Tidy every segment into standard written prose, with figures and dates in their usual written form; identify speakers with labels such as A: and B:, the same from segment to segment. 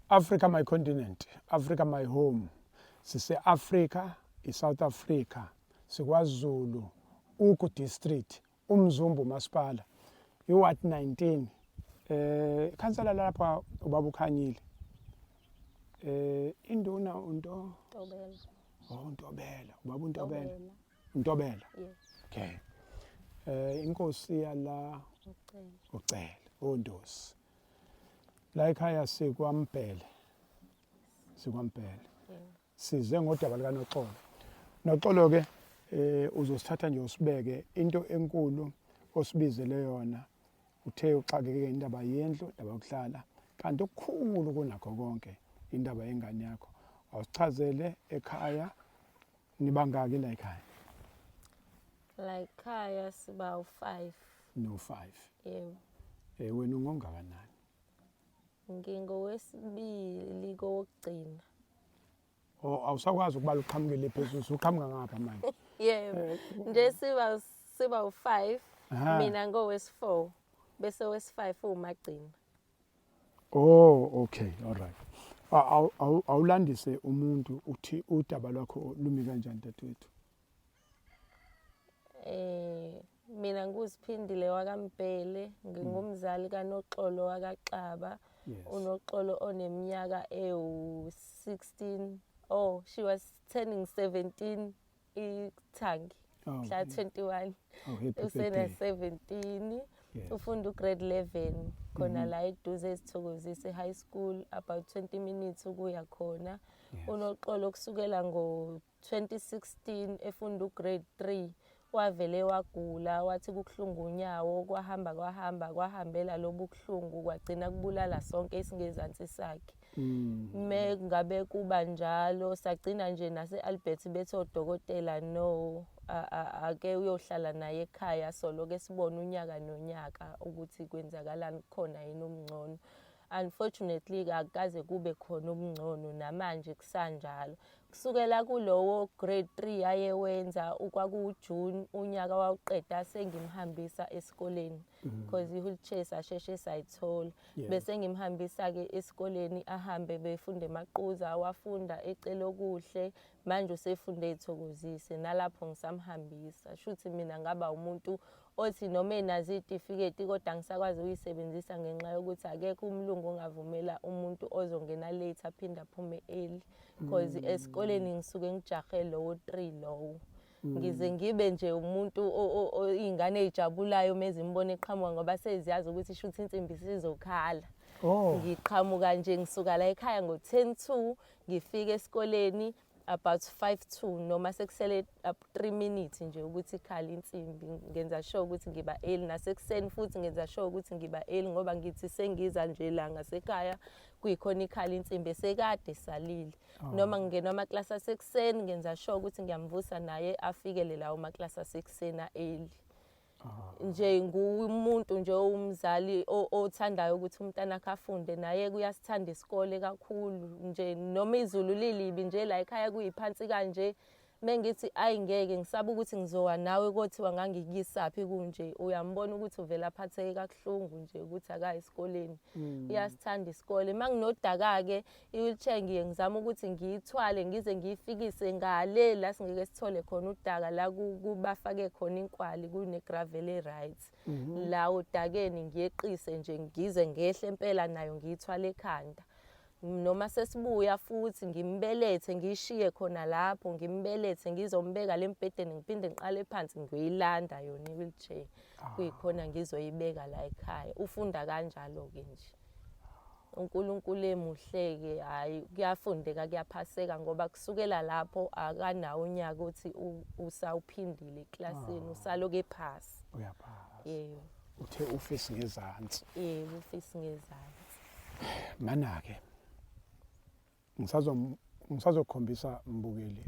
A: Africa my continent, Africa my home. Sise Africa, South Africa. SikwaZulu, Uku district, Umzumbu masipala. Iward 19. Kansala lapha ubaba ukhanyile. Induna unto
B: Ntobela.
A: Oh Ntobela, ubaba uNtobela.
B: Ntobela.
A: Ntobela.
B: Yes.
A: Okay. Inkosi yala ucela ondosi. La ekhaya sikwaMbhele. Size ngodaba lika Noxolo. Noxolo ke uzosithatha nje usibeke into enkulu osibizele yona. Uthe uxakeke indaba yendlu, indaba yokuhlala. Kanti okukhulu kunakho konke indaba yengane yakho. Awusichazele ekhaya nibangaki la ekhaya?
B: La ekhaya siba u5.
A: No 5.
B: Yebo.
A: Wena ungongakanani?
B: Ngingowesibili kokugcina.
A: Awusakwazi ukubala uqhamukele phezulu, uqhamuka ngapha manje.
B: Yebo. Nje siba u5. Mina ngowesi4. Bese wesi5 umagcina.
A: Oh, okay, all right. Awulandise umuntu uthi udaba lwakho lumi kanjani dadewethu?
B: Mina ngusiphindile wakaMbhele, ngingumzali kaNoxolo wakaXaba. UNoxolo oneminyaka ewu16. Oh, she was turning 17 iThangi. Mhla 21. Usena 17. Ufunda ugrade 11 khona la eduze eSithokozisi high school, about 20 minutes ukuya khona. UNoxolo kusukela ngo2016 efunda ugrade 3 wavele wagula, wathi kukhulunga unyawo, kwahambela lobuhlungu kwagcina kubulala sonke isingezansi sakhe. Ngabe kuba njalo sagcina nje naseAlbert bethe odokotela no ake uyohlala naye ekhaya soloke sibona unyaka nonyaka ukuthi kwenzakalani khona yini omngcono. Unfortunately akaze kube khona omngcono namanje kusanjalo. Kusukela kulowo grade 3 ayewenza ukwakuJune unyaka wawuqeda sengimhambisa esikoleni because iwheelchair sasheshe sayithola. Bese ngimhambisa ke esikoleni ahambe befunde eMaquza, wafunda ecelo kuhle, manje usefunda eThokozisi nalapho ngisamhambisa. Shuthi mina ngaba umuntu othi noma enazi certificate kodwa ngisakwazi uyisebenzisa ngenxa yokuthi akekho umlungu ongavumela umuntu ozongena late aphinda aphume early because esikoleni ngisuke ngijahe lowo 3 lowo. Ngize ngibe nje umuntu izingane ezijabulayo mezimbona eqhamuka ngoba seziyazi ukuthi shuthi insimbi sizokhala. Ngiqhamuka nje ngisuka la ekhaya ngo10:02 ngifika esikoleni about 5:02 noma sekusele 3 minutes nje ukuthi ikhala insimbi. Ngenza sure ukuthi ngiba early nasekuseni futhi ngenza sure ukuthi ngiba early ngoba ngithi sengiza nje la ngasekhaya kuyikhona ikhala insimbi sekade salile. Noma ngingena amaklasi asekuseni ngenza sure ukuthi ngiyamvusa naye afikele lawo amaklasi asekuseni early. Nje ngumuntu nje umzali othandayo ukuthi umntana akhe afunde naye kuyasithanda isikole kakhulu nje noma izulu lilibi nje la ekhaya kuyiphansi kanje mengithi ayingeke ngisaba ukuthi ngizowa nawe kothiwa ngangikisaphi kunje uyambona ukuthi uvela aphatheke kakhulungu nje ukuthi akayi esikoleni. Uyasithanda isikole manginodaka ke iwheelchair ngiye ngizama ukuthi ngiyithwale ngize ngiyifikise ngale la singeke sithole khona udaka la kubafake khona inkwali kune gravel right la udakeni ngiyeqise nje ngize ngehle impela nayo ngiyithwale ekhanda. Noma sesibuya futhi ngimbelethe ngishiye khona lapho ngimbelethe ngizombeka lembhedeni ngiphinde ngiqale phansi ngiyoyilanda yona iwheelchair kuyikhona ngizoyibeka la ekhaya. Ufunda kanjalo ke nje. uNkulunkulu emuhleke hayi kuyafundeka kuyaphaseka ngoba kusukela lapho akanawo unyaka uthi usawuphindile eklasini usaloke ephasi.
A: Uyaphasa.
B: Yebo.
A: Uthe ufisi ngezantsi.
B: Yebo ufisi ngezantsi.
A: Mana ke ngisazokhombisa mbukeli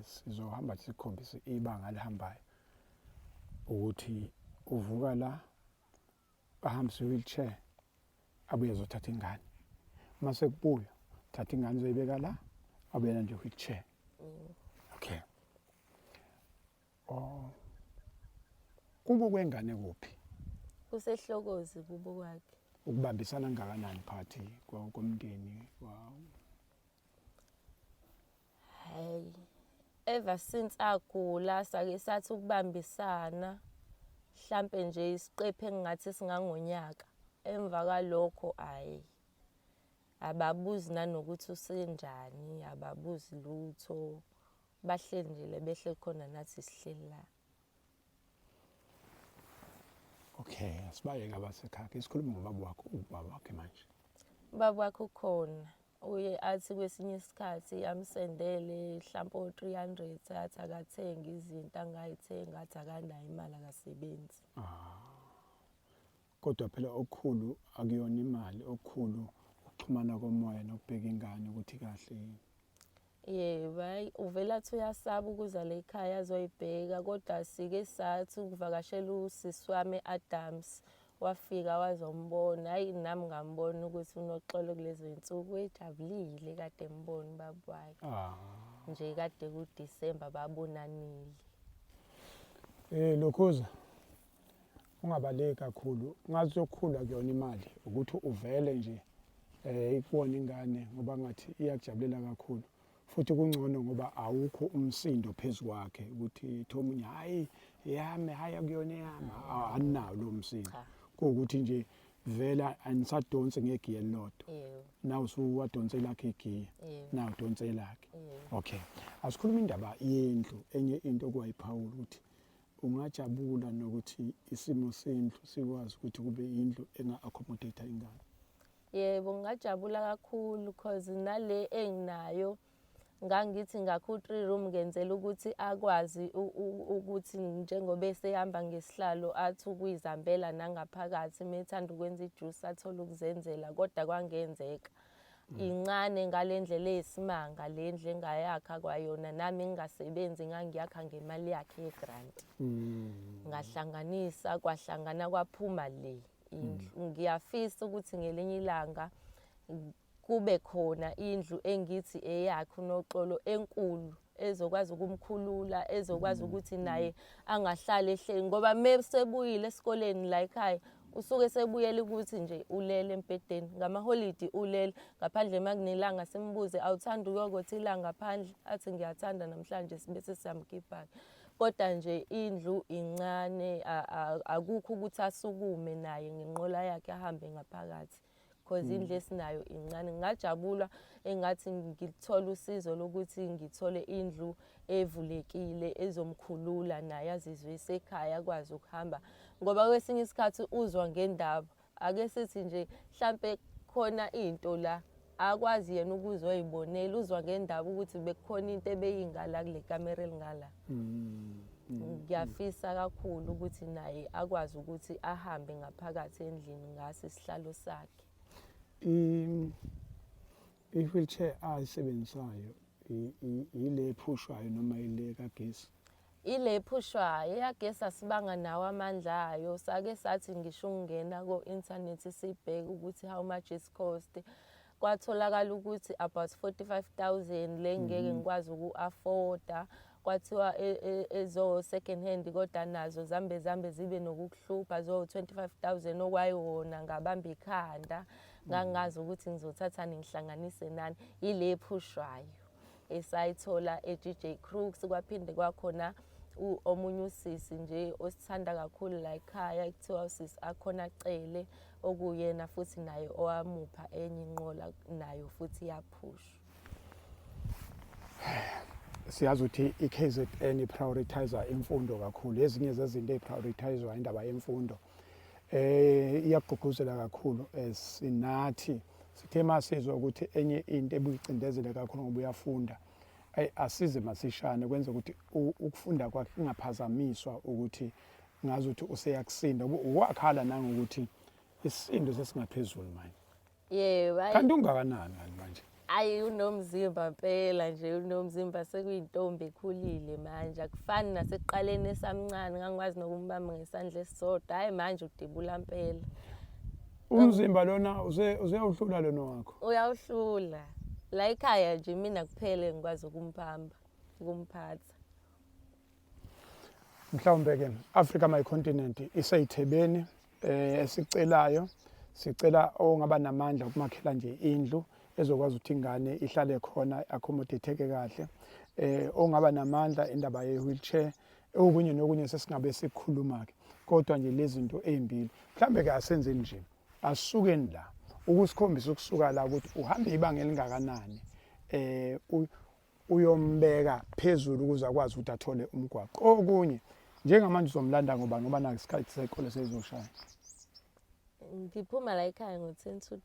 A: sizohamba sikhombisa ibanga lihambayo ukuthi uvuka la ahambise wheelchair abuye azothatha ingane mase kubuya thatha ingane uzoyibeka la abuyela nje wheelchair. Okay. Kubo kwengane kuphi?
B: Kusehlokozi kubo kwakhe.
A: Ukubambisana ngakanani phakathi komndeni
B: ever since agula sake sathi ukubambisana mhlambe nje isiqephe engathi singangonyaka emva kwalokho ababuzi nanokuthi usenjani ababuzi lutho bahleli nje behle khona nathi sihleli la.
A: Okay, asibayeke abasekhaya. Isikhuluma ngobaba wakho, ubaba wakhe manje.
B: Ubaba wakho ukhona uye athi kwesinye isikhathi amsendele mhlawumbe o-300 athi akathenga izinto angayithenga athi akanayo imali akasebenzi.
A: Kodwa phela okukhulu akuyona imali, okukhulu ukuxhumana komoya nokubheka ingane ukuthi kahle yini.
B: Yebo, hayi uvela athi uyasaba ukuza le ekhaya azoyibheka kodwa sike sathi ukuvakashela usisi wami Adams wafika wazombona. Hayi nami ngambona ukuthi unoxolo kulezo zinsuku ejabulile kade mbona ubaba wakhe. Nje kade kuDisemba babonanile.
A: Lokhuza ungabaleki kakhulu. Ngathi okukhulu akuyona imali ukuthi uvele nje ikubona ingane ngoba ngathi iyakujabulela kakhulu. Futhi kungcono ngoba awukho umsindo phezulu kwakhe ukuthi Thomunye hayi yami hayi akuyona yami anawo lo msindo. Kuwukuthi nje vela anisadonse ngegiya elilodwa. Nawu usuwadonse lakhe igiya. Nawu udonse lakhe. Okay. Asikhuluma indaba yendlu enye into okwayiphawula ukuthi ungajabula nokuthi isimo sendlu sikwazi ukuthi kube indlu enga-accommodate ingane.
B: Yebo ngajabula kakhulu because nale enginayo ngangithi ngakho 3 room ngenzela ukuthi akwazi ukuthi njengoba esehamba ngesihlalo athi ukuyizambela nangaphakathi methanda ukwenza ijuice athola ukuzenzela kodwa kwangenzeka. Incane ngalendlela eyisimanga lendle engayakha kwayona nami ngingasebenzi ngangiyakha ngemali yakhe yegrant. Ngahlanganisa kwahlangana kwaphuma le indlu. Ngiyafisa ukuthi ngelinye ilanga kube khona indlu engithi eyakhe unoxolo enkulu ezokwazi ukumkhulula ezokwazi ukuthi naye angahlali ehleli ngoba mesebuyile esikoleni la ekhaya usuke sebuyela ukuthi nje ulele empedeni ngamaholidi ulele ngaphandle makunelanga simbuze awuthanda ukuyokothi ilanga ngaphandle athi ngiyathanda namhlanje sibese siyamkhipha kodwa nje indlu incane akukho ukuthi asukume naye ngenqola yakhe ahambe ngaphakathi because indlu esinayo incane. Ngajabula engathi ngithola usizo lokuthi ngithole indlu evulekile ezomkhulula naye azizwe esekhaya akwazi ukuhamba ngoba kwesinye isikhathi uzwa ngendaba ake sithi nje mhlambe khona into la akwazi yena ukuzwa ezibonela uzwa ngendaba ukuthi bekukhona into ebeyingala kule kamera elingala. Ngiyafisa kakhulu ukuthi naye akwazi ukuthi ahambe ngaphakathi endlini ngase isihlalo sakhe.
A: I-wheelchair ayisebenzisayo ile ephushwayo noma ile kagesi?
B: Ile ephushwayo eyagesi asibanga nawo amandla ayo sake sathi ngisho ukungena ko-internet sibheke ukuthi how much is cost kwatholakala ukuthi about 45,000 le ngeke ngikwazi uku-afforda kwathiwa ezo second hand kodwa nazo zambe zibe nokukuhlupha zo 25,000 okwayona ngabamba ikhanda ngangazi ukuthi ngizothatha ngihlanganise nani ile ephushwayo esayithola eJJ Crooks kwaphinde kwakhona omunye usisi nje osithanda kakhulu la ekhaya ekuthiwa usisi akhona Cele okuyena futhi naye owamupha enye inqola nayo futhi yaphushwa.
A: Siyazi ukuthi i-KZN iprioritizer imfundo kakhulu ezinye zezinto eziprioritizwa indaba yemfundo iyagqugquzela kakhulu sinathi sithe masizwa ukuthi enye into ebuyicindezele kakhulu ngoba uyafunda asize masishane kwenza ukuthi ukufunda kwakhe kungaphazamiswa ukuthi ngazi ukuthi useyakusinda uwakhala nangokuthi isisindo sesingaphezulu manje.
B: Yebo
A: kanti ungakanani manje?
B: Ayi unomzimba impela nje unomzimba sekuyintombi ekhulile manje akufani nasekuqaleni esamncane ngangikwazi nokumbamba ngesandla esisodwa hayi manje udibula impela.
A: Umzimba lona uzeyawuhlula lona wakho?
B: Uyawuhlula la ekhaya nje mina kuphele ngikwazi ukumphatha.
A: Mhlawumbe ke Africa My Continent iseyithebeni esicelayo sicela ongaba namandla ukumakhela nje indlu ezokwazi ukuthi ingane ihlale khona accommodate kahle ongaba namandla indaba ye-wheelchair okunye nokunye sesingabe sikhuluma ke kodwa nje lezi zinto ezimbili mhlambe ke asenze nje asukeni la ukusikhombisa ukusuka la ukuthi uhamba ibanga elingakanani uyombeka phezulu ukuze akwazi ukuthi athole umgwaqo okunye njengamanje uzomlanda ngoba naku isikhathi sekole sezoshaya
B: Ngiphuma la ekhaya ngo-10 to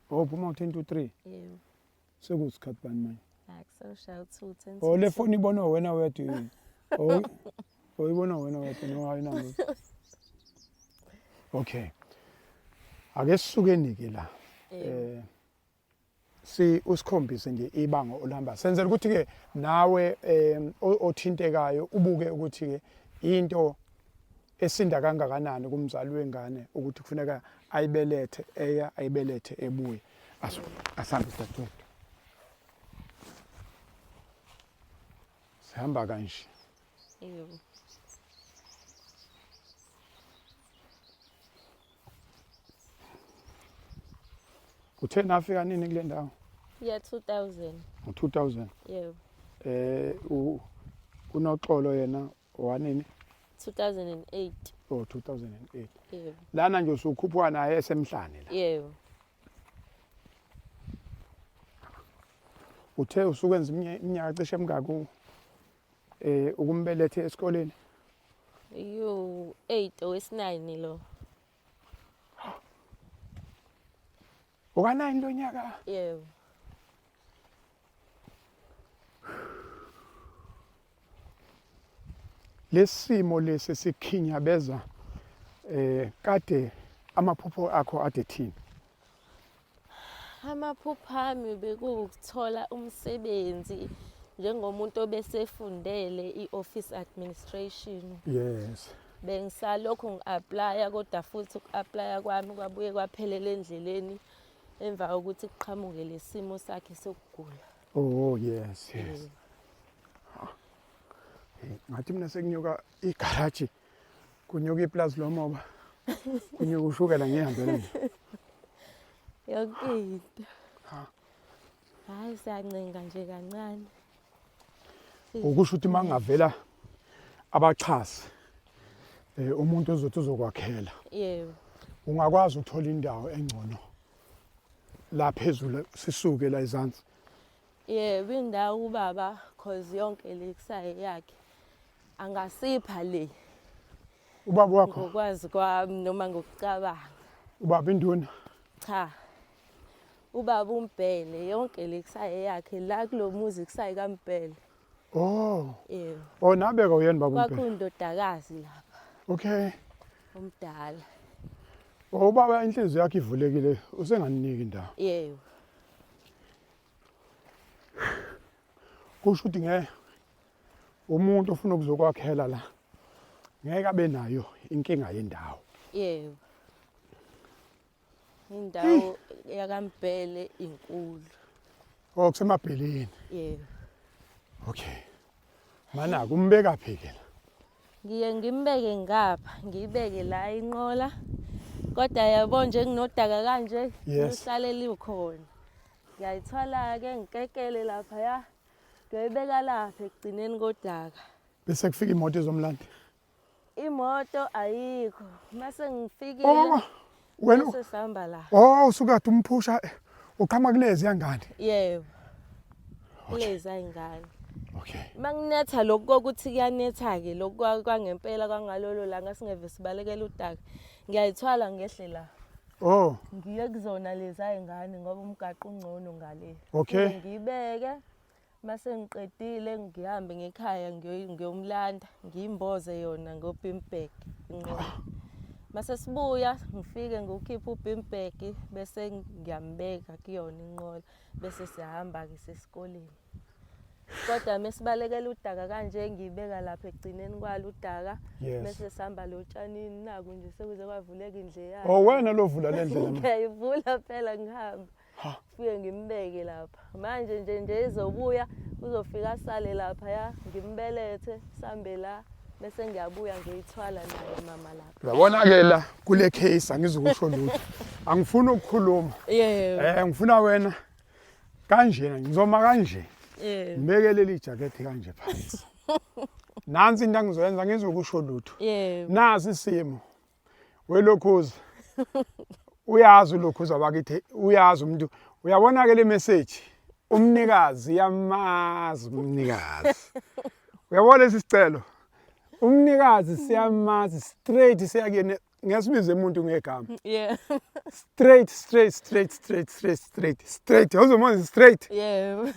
B: 3.
A: phuma u-10 to 3
B: Yebo.
A: sekuyisikhathi bani manje
B: Akusoshaya u-2, 10 to
A: le phone ibona wena wedwa yini oyibona wena wedwa no ayinalo okay ake sisukeni ke la usikhombise nje ibanga olihamba senzela ukuthi ke nawe othintekayo ubuke ukuthi ke into esinda kangakanani kumzali wengane ukuthi kufuneka ayibelethe ayibelethe ebuye asambe dadewethu sihamba kanje
B: Yebo.
A: uthe nafika nini kule ndawo
B: Yeah, 2000.
A: ngo-2000
B: Yebo.
A: unoxolo yena wanini
B: 2008.
A: 2008
B: Yebo.
A: lana nje usukhuphwa naye esemhlane la
B: Yebo.
A: uthe usukwenza iminyaka cishe emingaki ukumbelethe esikoleni
B: You 8 owesi9 lo.
A: uka9 lo nyaka
B: Yebo.
A: lesimo lesi sikhinyabeza kade amaphupho akho ade thini
B: Amaphupho ami bekuwukuthola umsebenzi njengomuntu obesefundele i-office administration.
A: yes
B: Bengisalokhu ngi-applya kodwa futhi uku-applya kwami kwabuye kwaphelela endleleni emva kokuthi kuqhamuke lesimo sakhe sokugula.
A: oh yes ngathi mina sekunyuka igaraji kunyuka iplazi lomoba kunyuka ushukela ngihambele nje
B: Yonke into. Hayi siyancenga nje kancane.
A: ukusho ukuthi mangavela abaxhasi umuntu ozothi uzokwakhela
B: Yebo.
A: ungakwazi ukuthola indawo engcono la phezulu sisuke la izansi
B: Yebo indawo ubaba cause yonke le kusaye yakhe angasipha le
A: ubaba wakho
B: ngokwazi kwami noma ngokucabanga.
A: ubaba induna
B: Cha. Ubaba uMbhele yonke le kusaye yakhe la kulomuzi kusaye kaMbhele.
A: Yebo nabeka uyena baba uMbhele
B: Kwakundodakazi lapha
A: okay
B: omdala.
A: ubaba inhliziyo yakhe ivulekile usenganiniki indawo
B: Yebo.
A: kusho ukuthi umuntu ofuna ukuzokwakhela la ngeke abe nayo inkinga yendawo
B: Yebo. Indawo yakaMbhele inkulu.
A: kusemabheleni
B: Yebo.
A: okay mana kumbeka phekela
B: Ngiye ngimbeke ngapha, ngibeke la inqola. Kodwa yabo nje nginodaka kanje, ngisalela ukhona. Ngiyayithwala ke ngikekele lapha ya. Ngiyibeka lapha ekugcineni kodaka.
A: bese kufika imoto ezomlanda
B: Imoto ayikho. Mase ngifikile
A: wena
B: sesihamba la.
A: usukade umphusha uqhama kulezi yangane
B: Yebo. Kulezi ayingane.
A: okay
B: Manginetha lokho kokuthi kuyanetha ke lokho kwangempela kwangalolo langa singeve sibalekela udaka. Ngiyayithwala ngehle la. Ngiye kuzona lezi ayingane ngoba umgaqo ungcono ngale.
A: Okay.
B: Ngibeke mase ngiqedile ngihambe ngekhaya ngiyomlanda ngimboze yona ngoBimbek inqola. Mase sibuya ngifike ngokukhipha uBimbek bese ngiyambeka kuyona inqola bese sihamba ke sesikoleni. Kodwa mesibalekela udaka kanje ngibeka lapha egcineni kwalo udaka bese sihamba lo tshanini naku nje sekuze kwavuleka indlela.
A: wena lovula le ndlela manje
B: Ngiyivula phela ngihamba. Fike ngimbeke lapha. Manje nje izobuya uzofika sale lapha ya ngimbelethe sambe la bese ngiyabuya ngiyithwala naye mama lapha.
A: uyabona ke la kule case angizukusho lutho angifuni ukukhuluma
B: Yebo.
A: ngifuna wena kanjena ngizoma kanje
B: Yebo.
A: ngibeke leli jacket kanje phansi nansi into engizoyenza ngizokusho lutho
B: Yebo.
A: nasi isimo welokhuza uyazi ulokhuza wakithi uyazi umuntu uyabona ke le message umnikazi yamazi umnikazi uyabona lesicelo umnikazi siyamazi straight siyakuyena ngiyasibiza umuntu ngegama
B: Yeah.
A: straight awuzomazi straight
B: Yebo.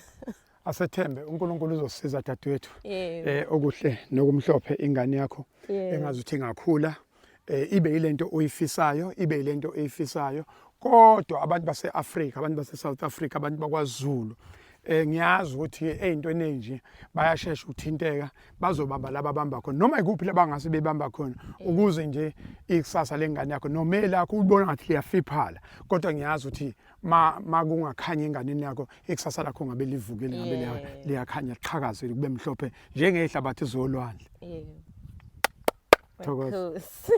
A: asethembe uNkulunkulu uzosiza dadewethu
B: Yebo.
A: okuhle nokumhlophe ingane yakho
B: Yebo.
A: engazuthi ngakhula ibe ilento oyifisayo ibe ilento oyifisayo kodwa abantu base-Afrika abantu base-South Africa abantu bakwaZulu ngiyazi ukuthi ey'ntweni enje bayashesha ukuthinteka bazobamba laba abamba khona noma ikuphi labangase bebamba khona ukuze nje ikusasa lengane yakho noma elakho ubona ngathi liyafiphala kodwa ngiyazi ukuthi makungakhanya enganeni yakho ikusasa lakho ngabe livukile ngabe liyakhanya liqhakaze kube mhlophe njengehlabathi zolwandle.
B: Yebo.
A: Thokoza.
B: Makhosi.